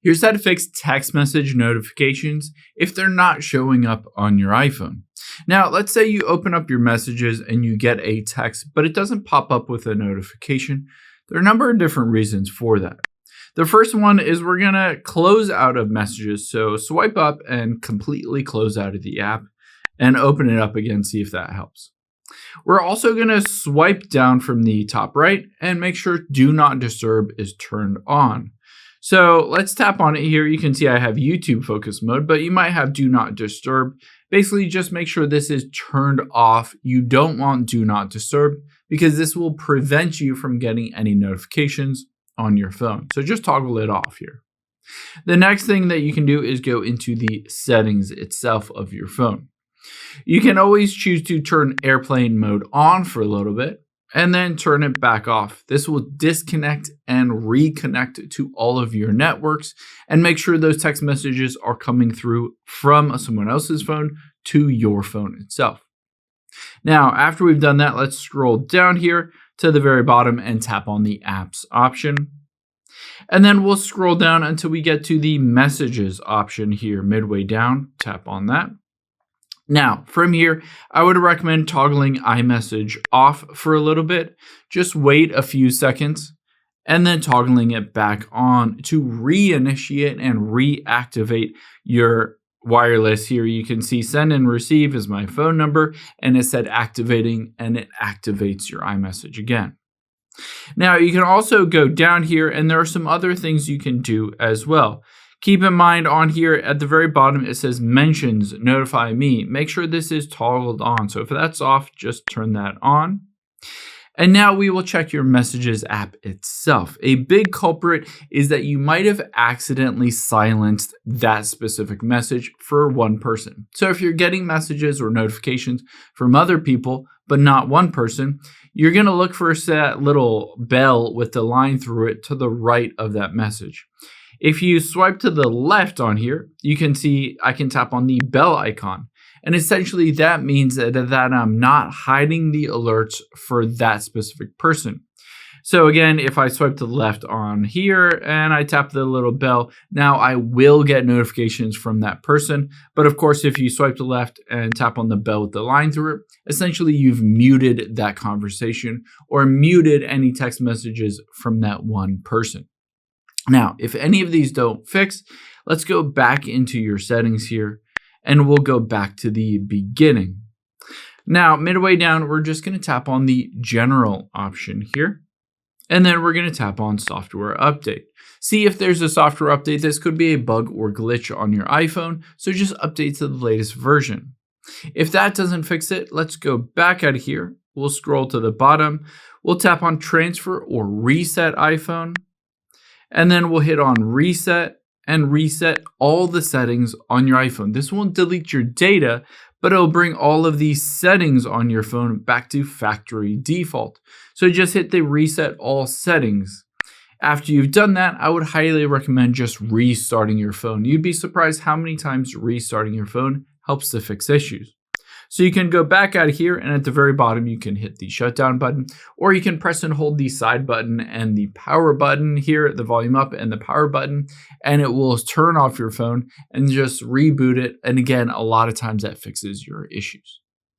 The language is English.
Here's how to fix text message notifications if they're not showing up on your iPhone. Now, let's say you open up your messages and you get a text, but it doesn't pop up with a notification. There are a number of different reasons for that. The first one is we're going to close out of messages. So swipe up and completely close out of the app and open it up again, see if that helps. We're also going to swipe down from the top right and make sure Do Not Disturb is turned on. So let's tap on it here. You can see I have YouTube focus mode, but you might have Do Not Disturb. Basically, just make sure this is turned off. You don't want Do Not Disturb because this will prevent you from getting any notifications on your phone. So just toggle it off here. The next thing that you can do is go into the settings itself of your phone. You can always choose to turn airplane mode on for a little bit and then turn it back off. This will disconnect and reconnect to all of your networks and make sure those text messages are coming through from someone else's phone to your phone itself. Now, after we've done that, let's scroll down here to the very bottom and tap on the apps option. And then we'll scroll down until we get to the messages option here midway down. Tap on that. Now, from here, I would recommend toggling iMessage off for a little bit. Just wait a few seconds and then toggling it back on to reinitiate and reactivate your wireless. Here you can see send and receive is my phone number, and it said activating, and it activates your iMessage again. Now, you can also go down here, and there are some other things you can do as well. Keep in mind on here at the very bottom, it says mentions notify me. Make sure this is toggled on. So if that's off, just turn that on. And now we will check your messages app itself. A big culprit is that you might have accidentally silenced that specific message for one person. So if you're getting messages or notifications from other people, but not one person, you're going to look for that little bell with the line through it to the right of that message. If you swipe to the left on here, you can see I can tap on the bell icon. And essentially that means that I'm not hiding the alerts for that specific person. So again, if I swipe to the left on here and I tap the little bell, now I will get notifications from that person. But of course, if you swipe to the left and tap on the bell with the line through it, essentially you've muted that conversation or muted any text messages from that one person. Now, if any of these don't fix, let's go back into your settings here and we'll go back to the beginning. Now, midway down, we're just going to tap on the general option here. And then we're going to tap on software update. See if there's a software update. This could be a bug or glitch on your iPhone. So just update to the latest version. If that doesn't fix it, let's go back out of here. We'll scroll to the bottom. We'll tap on transfer or reset iPhone. And then we'll hit on reset and reset all the settings on your iPhone. This won't delete your data, but it'll bring all of these settings on your phone back to factory default. So just hit the reset all settings. After you've done that, I would highly recommend just restarting your phone. You'd be surprised how many times restarting your phone helps to fix issues. So you can go back out of here, and at the very bottom, you can hit the shutdown button, or you can press and hold the side button and the power button here, the volume up and the power button, and it will turn off your phone and just reboot it. And again, a lot of times that fixes your issues.